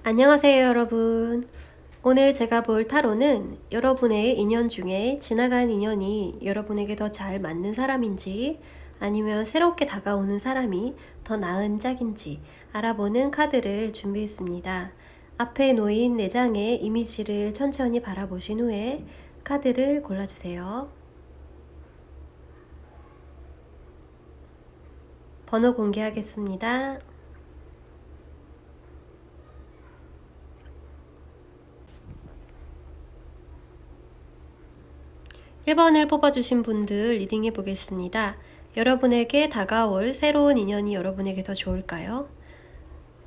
안녕하세요, 여러분. 오늘 제가 볼 타로는 여러분의 인연 중에 지나간 인연이 여러분에게 더 잘 맞는 사람인지 아니면 새롭게 다가오는 사람이 더 나은 짝인지 알아보는 카드를 준비했습니다. 앞에 놓인 4장의 이미지를 천천히 바라보신 후에 카드를 골라주세요. 번호 공개하겠습니다. 1번을 뽑아주신 분들 리딩해 보겠습니다. 여러분에게 다가올 새로운 인연이 여러분에게 더 좋을까요?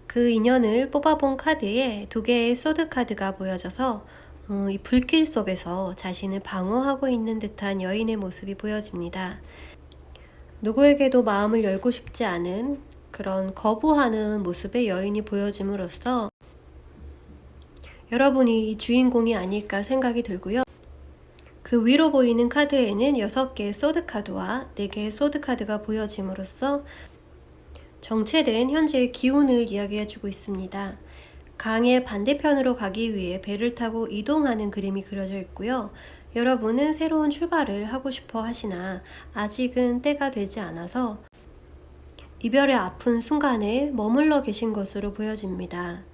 그 인연을 뽑아본 카드에 2개의 소드 카드가 보여져서 이 불길 속에서 자신을 방어하고 있는 듯한 여인의 모습이 보여집니다. 누구에게도 마음을 열고 싶지 않은 그런 거부하는 모습의 여인이 보여짐으로써 여러분이 이 주인공이 아닐까 생각이 들고요. 그 위로 보이는 카드에는 6개의 소드 카드와 4개의 소드 카드가 보여짐으로써 정체된 현재의 기운을 이야기해주고 있습니다. 강의 반대편으로 가기 위해 배를 타고 이동하는 그림이 그려져 있고요. 여러분은 새로운 출발을 하고 싶어 하시나 아직은 때가 되지 않아서 이별의 아픈 순간에 머물러 계신 것으로 보여집니다.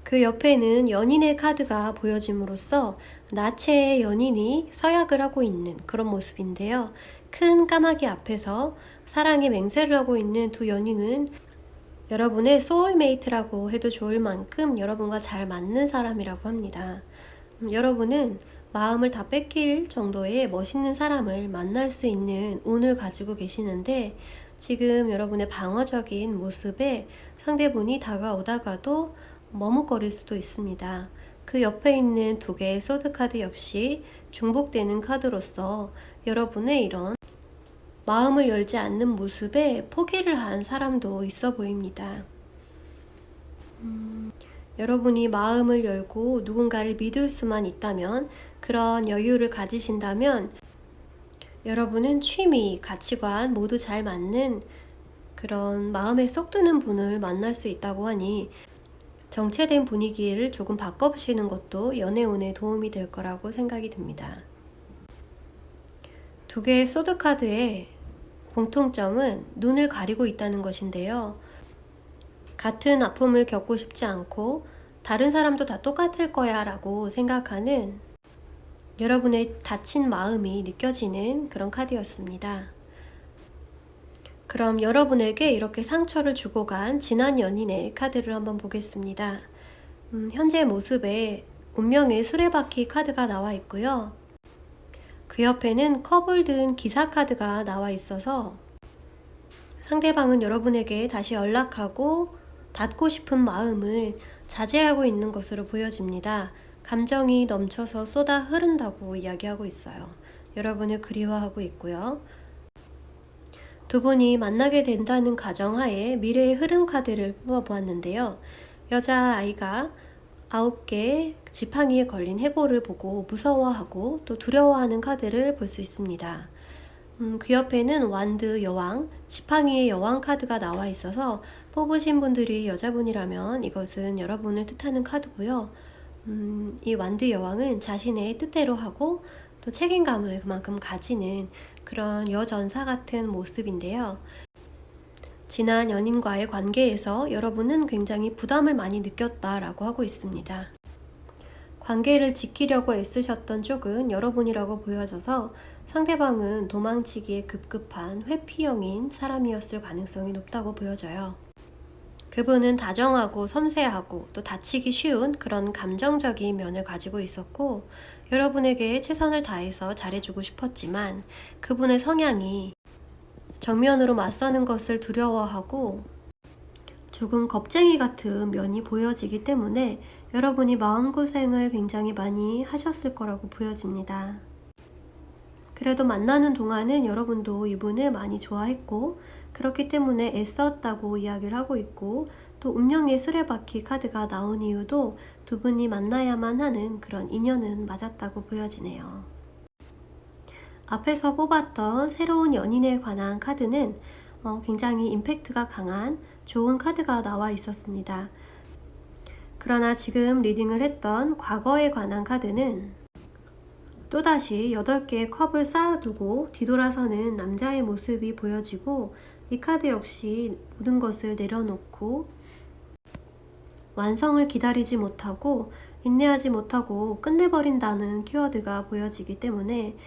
그 옆에는 연인의 카드가 보여짐으로써 나체의 연인이 서약을 하고 있는 그런 모습인데요. 큰 까마귀 앞에서 사랑의 맹세를 하고 있는 두 연인은 여러분의 소울메이트라고 해도 좋을 만큼 여러분과 잘 맞는 사람이라고 합니다. 여러분은 마음을 다 뺏길 정도의 멋있는 사람을 만날 수 있는 운을 가지고 계시는데 지금 여러분의 방어적인 모습에 상대분이 다가오다가도 머뭇거릴 수도 있습니다. 그 옆에 있는 2개의 소드카드 역시 중복되는 카드로서 여러분의 이런 마음을 열지 않는 모습에 포기를 한 사람도 있어 보입니다. 여러분이 마음을 열고 누군가를 믿을 수만 있다면, 그런 여유를 가지신다면 여러분은 취미, 가치관 모두 잘 맞는 그런 마음에 쏙 드는 분을 만날 수 있다고 하니 정체된 분위기를 조금 바꿔보시는 것도 연애운에 도움이 될 거라고 생각이 듭니다. 2개의 소드카드의 공통점은 눈을 가리고 있다는 것인데요. 같은 아픔을 겪고 싶지 않고 다른 사람도 다 똑같을 거야 라고 생각하는 여러분의 다친 마음이 느껴지는 그런 카드였습니다. 그럼 여러분에게 이렇게 상처를 주고 간 지난 연인의 카드를 한번 보겠습니다. 현재 모습에 운명의 수레바퀴 카드가 나와 있고요. 그 옆에는 컵을 든 기사 카드가 나와 있어서 상대방은 여러분에게 다시 연락하고 닿고 싶은 마음을 자제하고 있는 것으로 보여집니다. 감정이 넘쳐서 쏟아 흐른다고 이야기하고 있어요. 여러분을 그리워하고 있고요. 두 분이 만나게 된다는 가정하에 미래의 흐름 카드를 뽑아보았는데요. 여자아이가 9개 지팡이에 걸린 해골을 보고 무서워하고 또 두려워하는 카드를 볼 수 있습니다. 그 옆에는 완드 여왕, 지팡이의 여왕 카드가 나와 있어서 뽑으신 분들이 여자분이라면 이것은 여러분을 뜻하는 카드고요. 이 완드 여왕은 자신의 뜻대로 하고 또 책임감을 그만큼 가지는 그런 여전사 같은 모습인데요. 지난 연인과의 관계에서 여러분은 굉장히 부담을 많이 느꼈다라고 하고 있습니다. 관계를 지키려고 애쓰셨던 쪽은 여러분이라고 보여져서 상대방은 도망치기에 급급한 회피형인 사람이었을 가능성이 높다고 보여져요. 그분은 다정하고 섬세하고 또 다치기 쉬운 그런 감정적인 면을 가지고 있었고 여러분에게 최선을 다해서 잘해주고 싶었지만 그분의 성향이 정면으로 맞서는 것을 두려워하고 조금 겁쟁이 같은 면이 보여지기 때문에 여러분이 마음고생을 굉장히 많이 하셨을 거라고 보여집니다. 그래도 만나는 동안은 여러분도 이분을 많이 좋아했고 그렇기 때문에 애썼다고 이야기를 하고 있고 또 운명의 수레바퀴 카드가 나온 이유도 두 분이 만나야만 하는 그런 인연은 맞았다고 보여지네요. 앞에서 뽑았던 새로운 연인에 관한 카드는 굉장히 임팩트가 강한 좋은 카드가 나와 있었습니다. 그러나 지금 리딩을 했던 과거에 관한 카드는 또다시 8개의 컵을 쌓아두고 뒤돌아서는 남자의 모습이 보여지고, 이 카드 역시 모든 것을 내려놓고 완성을 기다리지 못하고 인내하지 못하고 끝내버린다는 키워드가 보여지기 때문에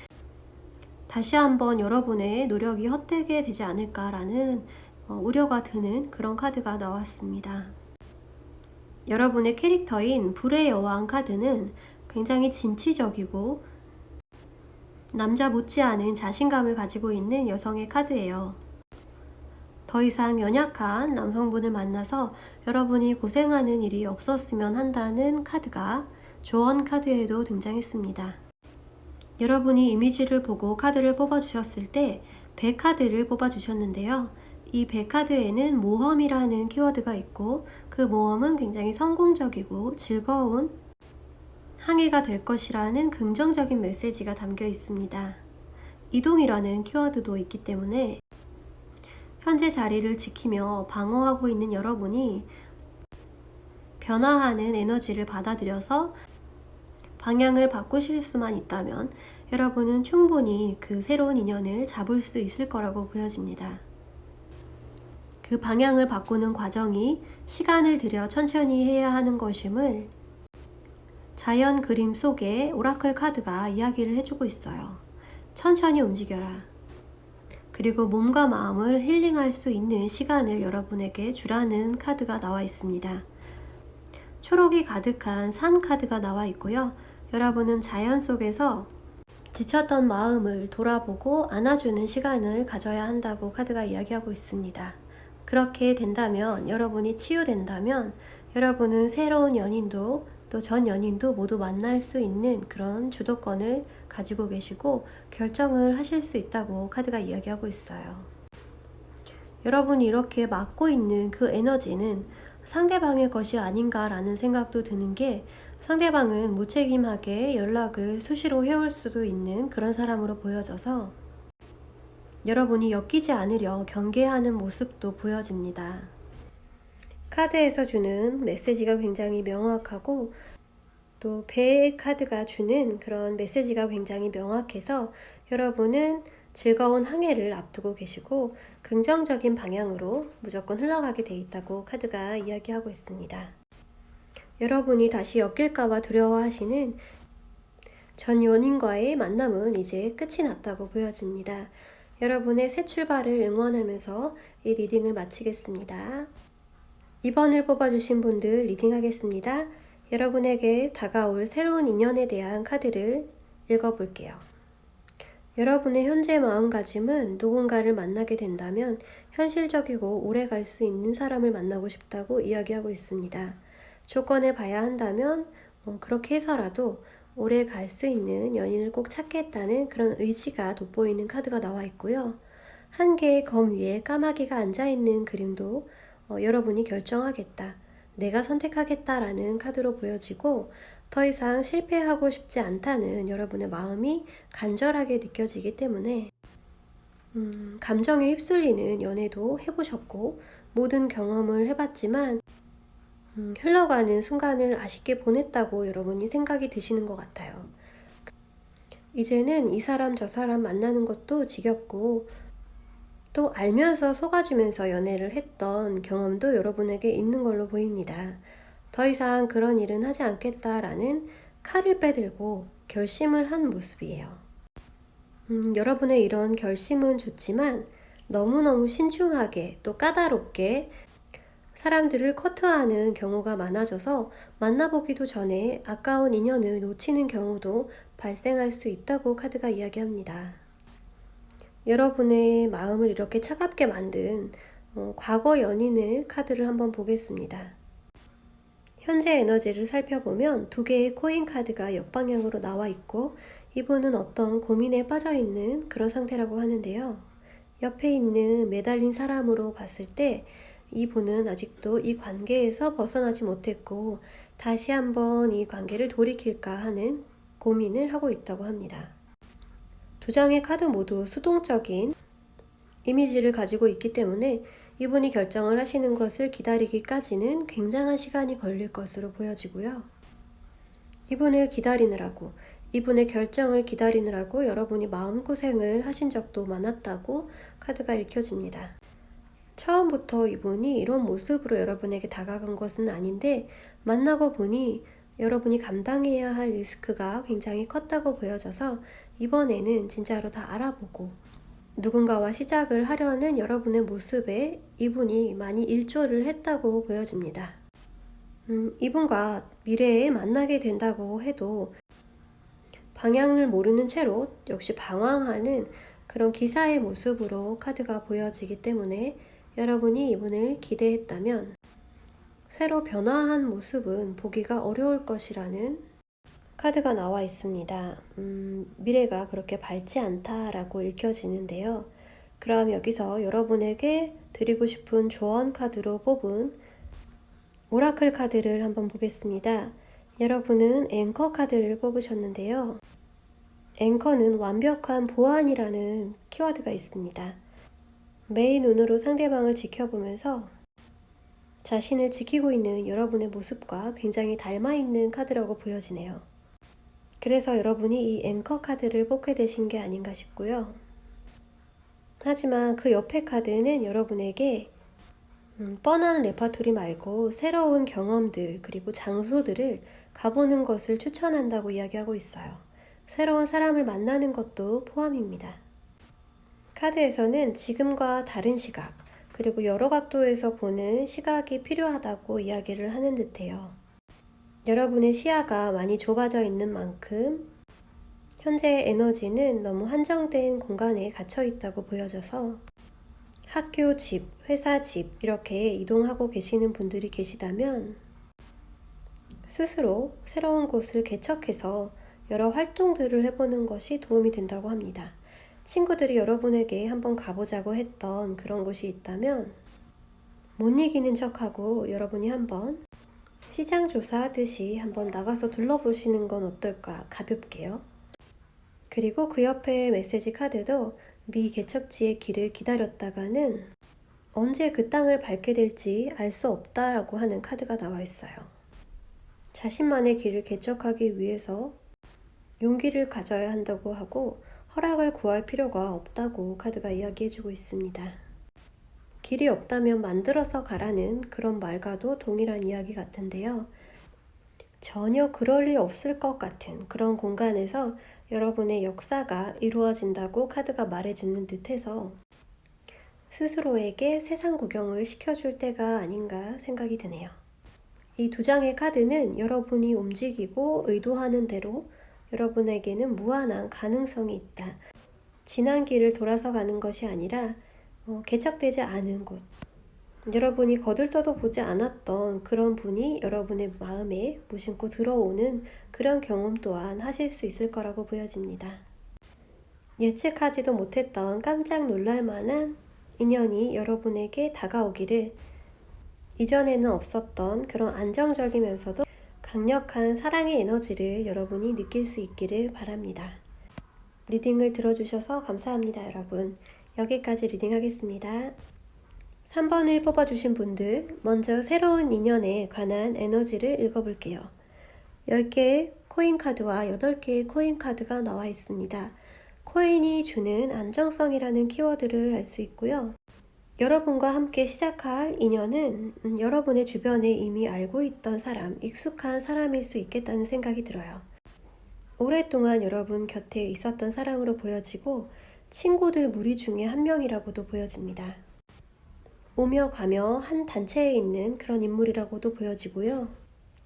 다시 한번 여러분의 노력이 헛되게 되지 않을까라는 우려가 드는 그런 카드가 나왔습니다. 여러분의 캐릭터인 불의 여왕 카드는 굉장히 진취적이고 남자 못지않은 자신감을 가지고 있는 여성의 카드예요. 더 이상 연약한 남성분을 만나서 여러분이 고생하는 일이 없었으면 한다는 카드가 조언 카드에도 등장했습니다. 여러분이 이미지를 보고 카드를 뽑아주셨을 때 배 카드를 뽑아주셨는데요. 이 배 카드에는 모험이라는 키워드가 있고, 그 모험은 굉장히 성공적이고 즐거운 항해가 될 것이라는 긍정적인 메시지가 담겨 있습니다. 이동이라는 키워드도 있기 때문에 현재 자리를 지키며 방어하고 있는 여러분이 변화하는 에너지를 받아들여서 방향을 바꾸실 수만 있다면 여러분은 충분히 그 새로운 인연을 잡을 수 있을 거라고 보여집니다. 그 방향을 바꾸는 과정이 시간을 들여 천천히 해야 하는 것임을 자연 그림 속에 오라클 카드가 이야기를 해주고 있어요. 천천히 움직여라. 그리고 몸과 마음을 힐링할 수 있는 시간을 여러분에게 주라는 카드가 나와 있습니다. 초록이 가득한 산 카드가 나와 있고요. 여러분은 자연 속에서 지쳤던 마음을 돌아보고 안아주는 시간을 가져야 한다고 카드가 이야기하고 있습니다. 그렇게 된다면, 여러분이 치유된다면 여러분은 새로운 연인도 또 전 연인도 모두 만날 수 있는 그런 주도권을 가지고 계시고 결정을 하실 수 있다고 카드가 이야기하고 있어요. 여러분이 이렇게 맡고 있는 그 에너지는 상대방의 것이 아닌가라는 생각도 드는 게, 상대방은 무책임하게 연락을 수시로 해올 수도 있는 그런 사람으로 보여져서 여러분이 엮이지 않으려 경계하는 모습도 보여집니다. 카드에서 주는 메시지가 굉장히 명확하고 또 배 카드가 주는 그런 메시지가 굉장히 명확해서 여러분은 즐거운 항해를 앞두고 계시고 긍정적인 방향으로 무조건 흘러가게 돼 있다고 카드가 이야기하고 있습니다. 여러분이 다시 엮일까봐 두려워하시는 전 연인과의 만남은 이제 끝이 났다고 보여집니다. 여러분의 새 출발을 응원하면서 이 리딩을 마치겠습니다. 2번을 뽑아주신 분들 리딩하겠습니다. 여러분에게 다가올 새로운 인연에 대한 카드를 읽어볼게요. 여러분의 현재 마음가짐은 누군가를 만나게 된다면 현실적이고 오래 갈 수 있는 사람을 만나고 싶다고 이야기하고 있습니다. 조건을 봐야 한다면 그렇게 해서라도 오래 갈 수 있는 연인을 꼭 찾겠다는 그런 의지가 돋보이는 카드가 나와 있고요. 한 개의 검 위에 까마귀가 앉아있는 그림도 여러분이 결정하겠다, 내가 선택하겠다라는 카드로 보여지고, 더 이상 실패하고 싶지 않다는 여러분의 마음이 간절하게 느껴지기 때문에 감정에 휩쓸리는 연애도 해보셨고 모든 경험을 해봤지만 흘러가는 순간을 아쉽게 보냈다고 여러분이 생각이 드시는 것 같아요. 이제는 이 사람 저 사람 만나는 것도 지겹고 또 알면서 속아주면서 연애를 했던 경험도 여러분에게 있는 걸로 보입니다. 더 이상 그런 일은 하지 않겠다라는 칼을 빼들고 결심을 한 모습이에요. 여러분의 이런 결심은 좋지만 너무너무 신중하게 또 까다롭게 사람들을 커트하는 경우가 많아져서 만나보기도 전에 아까운 인연을 놓치는 경우도 발생할 수 있다고 카드가 이야기합니다. 여러분의 마음을 이렇게 차갑게 만든 과거 연인을 카드를 한번 보겠습니다. 현재 에너지를 살펴보면 2개의 코인 카드가 역방향으로 나와 있고 이분은 어떤 고민에 빠져 있는 그런 상태라고 하는데요. 옆에 있는 매달린 사람으로 봤을 때 이분은 아직도 이 관계에서 벗어나지 못했고 다시 한번 이 관계를 돌이킬까 하는 고민을 하고 있다고 합니다. 2장의 카드 모두 수동적인 이미지를 가지고 있기 때문에 이분이 결정을 하시는 것을 기다리기까지는 굉장한 시간이 걸릴 것으로 보여지고요. 이분을 기다리느라고, 이분의 결정을 기다리느라고 여러분이 마음고생을 하신 적도 많았다고 카드가 읽혀집니다. 처음부터 이분이 이런 모습으로 여러분에게 다가간 것은 아닌데 만나고 보니 여러분이 감당해야 할 리스크가 굉장히 컸다고 보여져서 이번에는 진짜로 다 알아보고 누군가와 시작을 하려는 여러분의 모습에 이분이 많이 일조를 했다고 보여집니다. 이분과 미래에 만나게 된다고 해도 방향을 모르는 채로 역시 방황하는 그런 기사의 모습으로 카드가 보여지기 때문에 여러분이 이분을 기대했다면 새로 변화한 모습은 보기가 어려울 것이라는 카드가 나와 있습니다. 미래가 그렇게 밝지 않다라고 읽혀지는데요. 그럼 여기서 여러분에게 드리고 싶은 조언 카드로 뽑은 오라클 카드를 한번 보겠습니다. 여러분은 앵커 카드를 뽑으셨는데요. 앵커는 완벽한 보안이라는 키워드가 있습니다. 매의 눈으로 상대방을 지켜보면서 자신을 지키고 있는 여러분의 모습과 굉장히 닮아있는 카드라고 보여지네요. 그래서 여러분이 이 앵커 카드를 뽑게 되신 게 아닌가 싶고요. 하지만 그 옆에 카드는 여러분에게 뻔한 레파토리 말고 새로운 경험들 그리고 장소들을 가보는 것을 추천한다고 이야기하고 있어요. 새로운 사람을 만나는 것도 포함입니다. 카드에서는 지금과 다른 시각 그리고 여러 각도에서 보는 시각이 필요하다고 이야기를 하는 듯해요. 여러분의 시야가 많이 좁아져 있는 만큼 현재의 에너지는 너무 한정된 공간에 갇혀 있다고 보여져서 학교 집, 회사 집 이렇게 이동하고 계시는 분들이 계시다면 스스로 새로운 곳을 개척해서 여러 활동들을 해보는 것이 도움이 된다고 합니다. 친구들이 여러분에게 한번 가보자고 했던 그런 곳이 있다면 못 이기는 척하고 여러분이 한번 시장 조사하듯이 한번 나가서 둘러보시는 건 어떨까 가볍게요. 그리고 그 옆에 메시지 카드도 미개척지의 길을 기다렸다가는 언제 그 땅을 밟게 될지 알 수 없다라고 하는 카드가 나와 있어요. 자신만의 길을 개척하기 위해서 용기를 가져야 한다고 하고 허락을 구할 필요가 없다고 카드가 이야기해주고 있습니다. 길이 없다면 만들어서 가라는 그런 말과도 동일한 이야기 같은데요. 전혀 그럴 리 없을 것 같은 그런 공간에서 여러분의 역사가 이루어진다고 카드가 말해주는 듯해서 스스로에게 세상 구경을 시켜줄 때가 아닌가 생각이 드네요. 이 두 장의 카드는 여러분이 움직이고 의도하는 대로 여러분에게는 무한한 가능성이 있다. 지난 길을 돌아서 가는 것이 아니라 개척되지 않은 곳, 여러분이 거들떠도 보지 않았던 그런 분이 여러분의 마음에 무심코 들어오는 그런 경험 또한 하실 수 있을 거라고 보여집니다. 예측하지도 못했던 깜짝 놀랄 만한 인연이 여러분에게 다가오기를, 이전에는 없었던 그런 안정적이면서도 강력한 사랑의 에너지를 여러분이 느낄 수 있기를 바랍니다. 리딩을 들어주셔서 감사합니다, 여러분. 여기까지 리딩하겠습니다. 3번을 뽑아주신 분들, 먼저 새로운 인연에 관한 에너지를 읽어볼게요. 10개의 코인 카드와 8개의 코인 카드가 나와 있습니다. 코인이 주는 안정성이라는 키워드를 알 수 있고요. 여러분과 함께 시작할 인연은 여러분의 주변에 이미 알고 있던 사람, 익숙한 사람일 수 있겠다는 생각이 들어요. 오랫동안 여러분 곁에 있었던 사람으로 보여지고 친구들 무리 중에 한 명이라고도 보여집니다. 오며 가며 한 단체에 있는 그런 인물이라고도 보여지고요.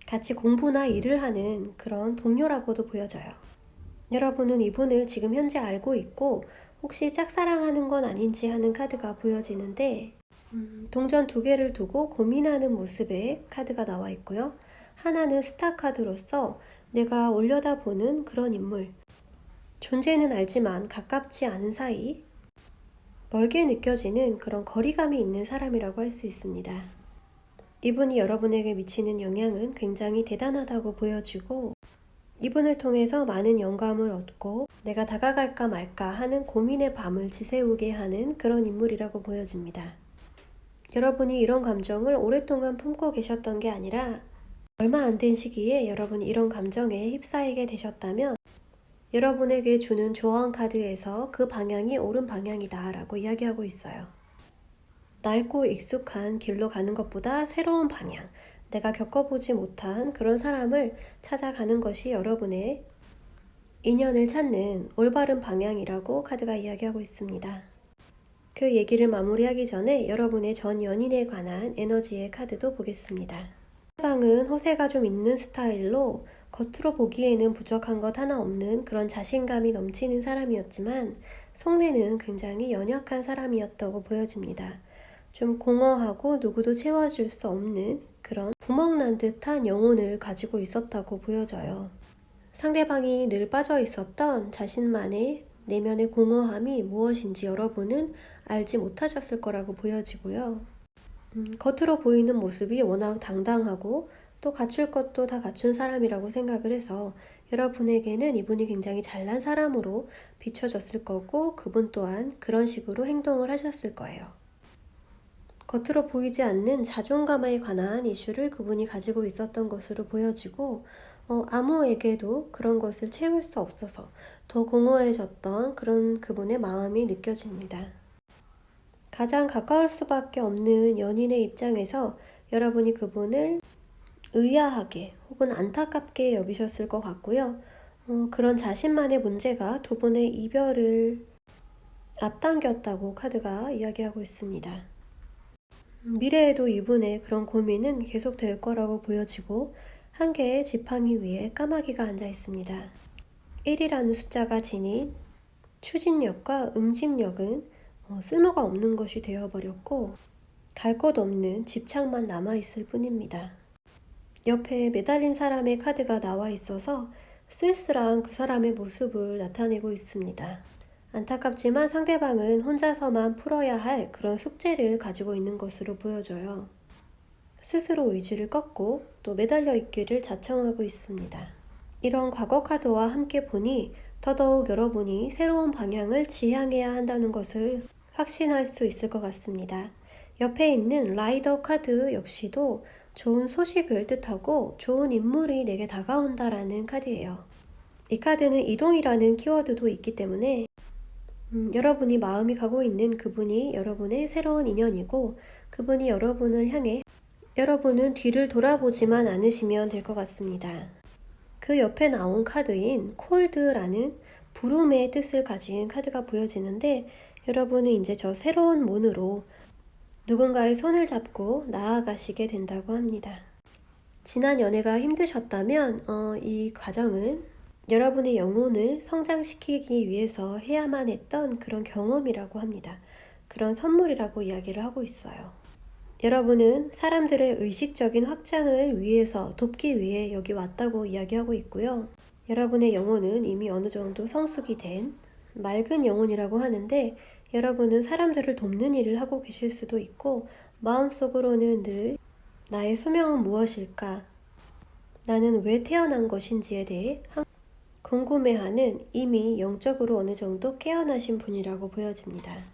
같이 공부나 일을 하는 그런 동료라고도 보여져요. 여러분은 이분을 지금 현재 알고 있고 혹시 짝사랑하는 건 아닌지 하는 카드가 보여지는데 동전 2개를 두고 고민하는 모습의 카드가 나와 있고요. 하나는 스타 카드로서 내가 올려다보는 그런 인물, 존재는 알지만 가깝지 않은 사이, 멀게 느껴지는 그런 거리감이 있는 사람이라고 할 수 있습니다. 이분이 여러분에게 미치는 영향은 굉장히 대단하다고 보여지고 이분을 통해서 많은 영감을 얻고 내가 다가갈까 말까 하는 고민의 밤을 지새우게 하는 그런 인물이라고 보여집니다. 여러분이 이런 감정을 오랫동안 품고 계셨던 게 아니라 얼마 안 된 시기에 여러분이 이런 감정에 휩싸이게 되셨다면 여러분에게 주는 조언 카드에서 그 방향이 옳은 방향이다 라고 이야기하고 있어요. 낡고 익숙한 길로 가는 것보다 새로운 방향, 내가 겪어보지 못한 그런 사람을 찾아가는 것이 여러분의 인연을 찾는 올바른 방향이라고 카드가 이야기하고 있습니다. 그 얘기를 마무리하기 전에 여러분의 전 연인에 관한 에너지의 카드도 보겠습니다. 상대방은 허세가 좀 있는 스타일로 겉으로 보기에는 부족한 것 하나 없는 그런 자신감이 넘치는 사람이었지만 속내는 굉장히 연약한 사람이었다고 보여집니다. 좀 공허하고 누구도 채워줄 수 없는 그런 구멍난 듯한 영혼을 가지고 있었다고 보여져요. 상대방이 늘 빠져 있었던 자신만의 내면의 공허함이 무엇인지 여러분은 알지 못하셨을 거라고 보여지고요. 겉으로 보이는 모습이 워낙 당당하고 또 갖출 것도 다 갖춘 사람이라고 생각을 해서 여러분에게는 이분이 굉장히 잘난 사람으로 비춰졌을 거고 그분 또한 그런 식으로 행동을 하셨을 거예요. 겉으로 보이지 않는 자존감에 관한 이슈를 그분이 가지고 있었던 것으로 보여지고 아무에게도 그런 것을 채울 수 없어서 더 공허해졌던 그런 그분의 마음이 느껴집니다. 가장 가까울 수밖에 없는 연인의 입장에서 여러분이 그분을 의아하게 혹은 안타깝게 여기셨을 것 같고요. 그런 자신만의 문제가 두 분의 이별을 앞당겼다고 카드가 이야기하고 있습니다. 미래에도 이분의 그런 고민은 계속될 거라고 보여지고 한 개의 지팡이 위에 까마귀가 앉아 있습니다. 1이라는 숫자가 지닌 추진력과 응집력은 쓸모가 없는 것이 되어버렸고 갈 곳 없는 집착만 남아있을 뿐입니다. 옆에 매달린 사람의 카드가 나와 있어서 쓸쓸한 그 사람의 모습을 나타내고 있습니다. 안타깝지만 상대방은 혼자서만 풀어야 할 그런 숙제를 가지고 있는 것으로 보여져요. 스스로 의지를 꺾고 또 매달려 있기를 자청하고 있습니다. 이런 과거 카드와 함께 보니 더더욱 여러분이 새로운 방향을 지향해야 한다는 것을 확신할 수 있을 것 같습니다. 옆에 있는 라이더 카드 역시도 좋은 소식을 뜻하고 좋은 인물이 내게 다가온다라는 카드예요. 이 카드는 이동이라는 키워드도 있기 때문에 여러분이 마음이 가고 있는 그분이 여러분의 새로운 인연이고 그분이 여러분을 향해 여러분은 뒤를 돌아보지만 않으시면 될 것 같습니다. 그 옆에 나온 카드인 콜드라는 부름의 뜻을 가진 카드가 보여지는데 여러분은 이제 저 새로운 문으로 누군가의 손을 잡고 나아가시게 된다고 합니다. 지난 연애가 힘드셨다면 이 과정은 여러분의 영혼을 성장시키기 위해서 해야만 했던 그런 경험이라고 합니다. 그런 선물이라고 이야기를 하고 있어요. 여러분은 사람들의 의식적인 확장을 위해서 돕기 위해 여기 왔다고 이야기하고 있고요. 여러분의 영혼은 이미 어느 정도 성숙이 된 맑은 영혼이라고 하는데 여러분은 사람들을 돕는 일을 하고 계실 수도 있고 마음속으로는 늘 나의 소명은 무엇일까? 나는 왜 태어난 것인지에 대해 궁금해하는 이미 영적으로 어느 정도 깨어나신 분이라고 보여집니다.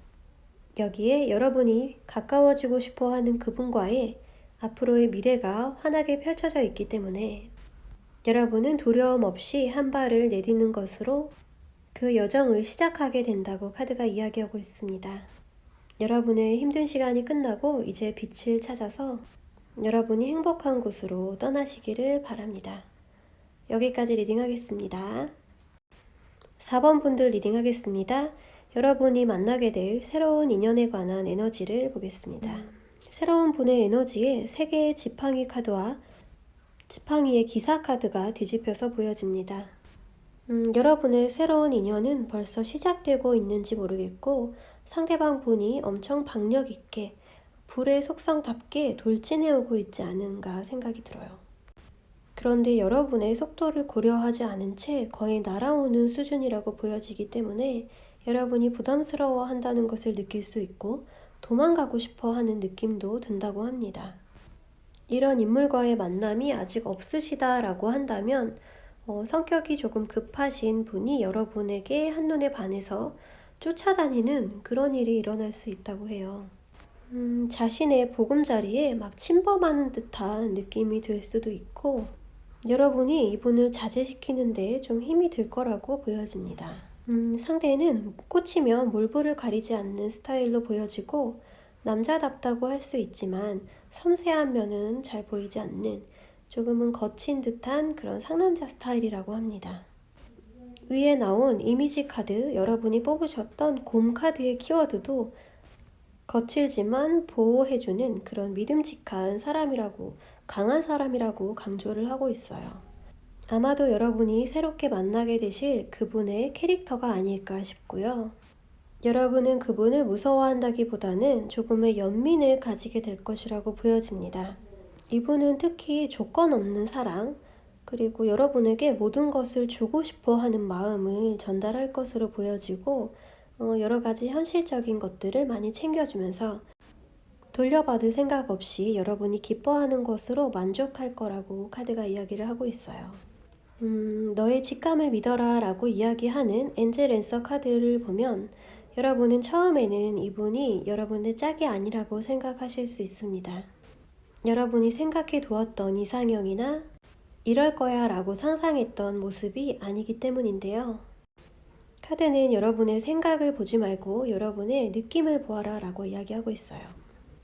여기에 여러분이 가까워지고 싶어 하는 그분과의 앞으로의 미래가 환하게 펼쳐져 있기 때문에 여러분은 두려움 없이 한 발을 내딛는 것으로 그 여정을 시작하게 된다고 카드가 이야기하고 있습니다. 여러분의 힘든 시간이 끝나고 이제 빛을 찾아서 여러분이 행복한 곳으로 떠나시기를 바랍니다. 여기까지 리딩하겠습니다. 4번 분들 리딩하겠습니다. 여러분이 만나게 될 새로운 인연에 관한 에너지를 보겠습니다. 새로운 분의 에너지에 3개의 지팡이 카드와 지팡이의 기사 카드가 뒤집혀서 보여집니다. 여러분의 새로운 인연은 벌써 시작되고 있는지 모르겠고 상대방 분이 엄청 박력 있게 불의 속성답게 돌진해오고 있지 않은가 생각이 들어요. 그런데 여러분의 속도를 고려하지 않은 채 거의 날아오는 수준이라고 보여지기 때문에 여러분이 부담스러워 한다는 것을 느낄 수 있고 도망가고 싶어 하는 느낌도 든다고 합니다. 이런 인물과의 만남이 아직 없으시다라고 한다면 성격이 조금 급하신 분이 여러분에게 한눈에 반해서 쫓아다니는 그런 일이 일어날 수 있다고 해요. 자신의 보금자리에 막 침범하는 듯한 느낌이 들 수도 있고, 여러분이 이분을 자제시키는데 좀 힘이 들 거라고 보여집니다. 상대는 꽂히면 몰부를 가리지 않는 스타일로 보여지고, 남자답다고 할 수 있지만 섬세한 면은 잘 보이지 않는 조금은 거친 듯한 그런 상남자 스타일이라고 합니다. 위에 나온 이미지 카드, 여러분이 뽑으셨던 곰 카드의 키워드도 거칠지만 보호해주는 그런 믿음직한 사람이라고, 강한 사람이라고 강조를 하고 있어요. 아마도 여러분이 새롭게 만나게 되실 그분의 캐릭터가 아닐까 싶고요. 여러분은 그분을 무서워한다기보다는 조금의 연민을 가지게 될 것이라고 보여집니다. 이분은 특히 조건 없는 사랑, 그리고 여러분에게 모든 것을 주고 싶어 하는 마음을 전달할 것으로 보여지고, 여러 가지 현실적인 것들을 많이 챙겨주면서 돌려받을 생각 없이 여러분이 기뻐하는 것으로 만족할 거라고 카드가 이야기를 하고 있어요. 너의 직감을 믿어라 라고 이야기하는 엔젤 앤서 카드를 보면 여러분은 처음에는 이분이 여러분의 짝이 아니라고 생각하실 수 있습니다. 여러분이 생각해 두었던 이상형이나 이럴 거야 라고 상상했던 모습이 아니기 때문인데요. 카드는 여러분의 생각을 보지 말고 여러분의 느낌을 보아라 라고 이야기하고 있어요.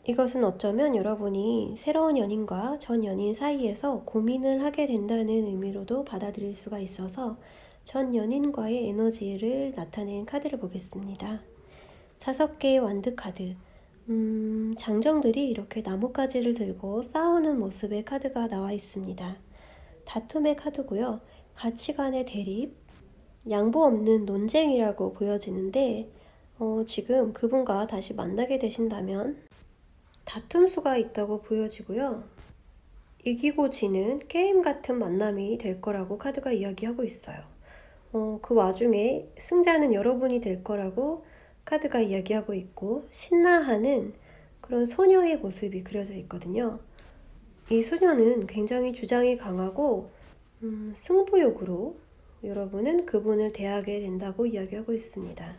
이것은 어쩌면 여러분이 새로운 연인과 전 연인 사이에서 고민을 하게 된다는 의미로도 받아들일 수가 있어서 전 연인과의 에너지를 나타낸 카드를 보겠습니다. 5개의 완드 카드. 장정들이 이렇게 나뭇가지를 들고 싸우는 모습의 카드가 나와 있습니다. 다툼의 카드고요. 가치관의 대립, 양보 없는 논쟁이라고 보여지는데 지금 그분과 다시 만나게 되신다면 다툼수가 있다고 보여지고요. 이기고 지는 게임 같은 만남이 될 거라고 카드가 이야기하고 있어요. 그 와중에 승자는 여러분이 될 거라고 카드가 이야기하고 있고, 신나하는 그런 소녀의 모습이 그려져 있거든요. 이 소녀는 굉장히 주장이 강하고 승부욕으로 여러분은 그분을 대하게 된다고 이야기하고 있습니다.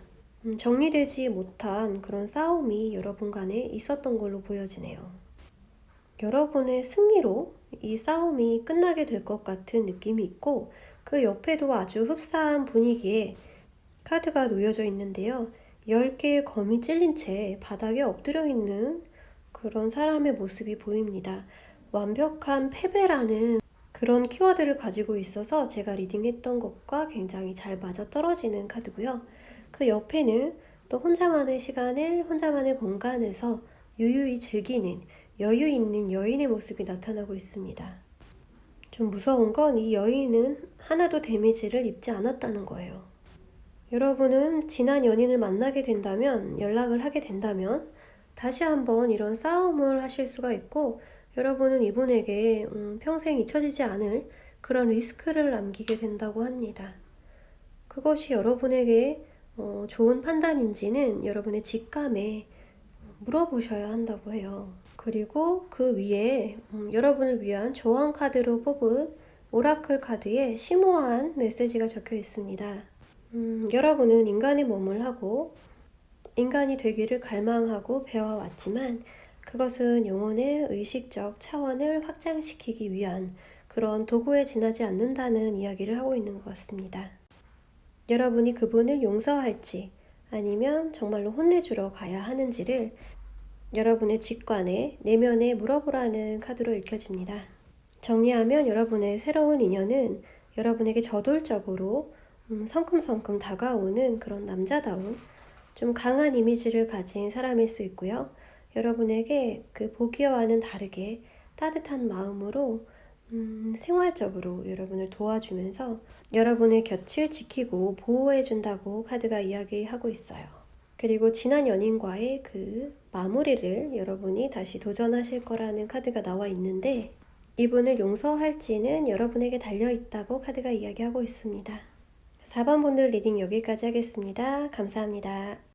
정리되지 못한 그런 싸움이 여러분 간에 있었던 걸로 보여지네요. 여러분의 승리로 이 싸움이 끝나게 될 것 같은 느낌이 있고, 그 옆에도 아주 흡사한 분위기에 카드가 놓여져 있는데요. 10개의 검이 찔린 채 바닥에 엎드려 있는 그런 사람의 모습이 보입니다. 완벽한 패배라는 그런 키워드를 가지고 있어서 제가 리딩했던 것과 굉장히 잘 맞아떨어지는 카드고요. 그 옆에는 또 혼자만의 시간을 혼자만의 공간에서 유유히 즐기는 여유 있는 여인의 모습이 나타나고 있습니다. 좀 무서운 건 이 여인은 하나도 데미지를 입지 않았다는 거예요. 여러분은 지난 연인을 만나게 된다면, 연락을 하게 된다면 다시 한번 이런 싸움을 하실 수가 있고, 여러분은 이분에게 평생 잊혀지지 않을 그런 리스크를 남기게 된다고 합니다. 그것이 여러분에게 좋은 판단인지는 여러분의 직감에 물어보셔야 한다고 해요. 그리고 그 위에 여러분을 위한 조언 카드로 뽑은 오라클 카드에 심오한 메시지가 적혀 있습니다. 여러분은 인간의 몸을 하고 인간이 되기를 갈망하고 배워왔지만 그것은 영혼의 의식적 차원을 확장시키기 위한 그런 도구에 지나지 않는다는 이야기를 하고 있는 것 같습니다. 여러분이 그분을 용서할지 아니면 정말로 혼내주러 가야 하는지를 여러분의 직관에 내면에 물어보라는 카드로 읽혀집니다. 정리하면 여러분의 새로운 인연은 여러분에게 저돌적으로 성큼성큼 다가오는 그런 남자다운 좀 강한 이미지를 가진 사람일 수 있고요. 여러분에게 그 보기와는 다르게 따뜻한 마음으로 생활적으로 여러분을 도와주면서 여러분의 곁을 지키고 보호해준다고 카드가 이야기하고 있어요. 그리고 지난 연인과의 그 마무리를 여러분이 다시 도전하실 거라는 카드가 나와 있는데, 이분을 용서할지는 여러분에게 달려있다고 카드가 이야기하고 있습니다. 4번 분들 리딩 여기까지 하겠습니다. 감사합니다.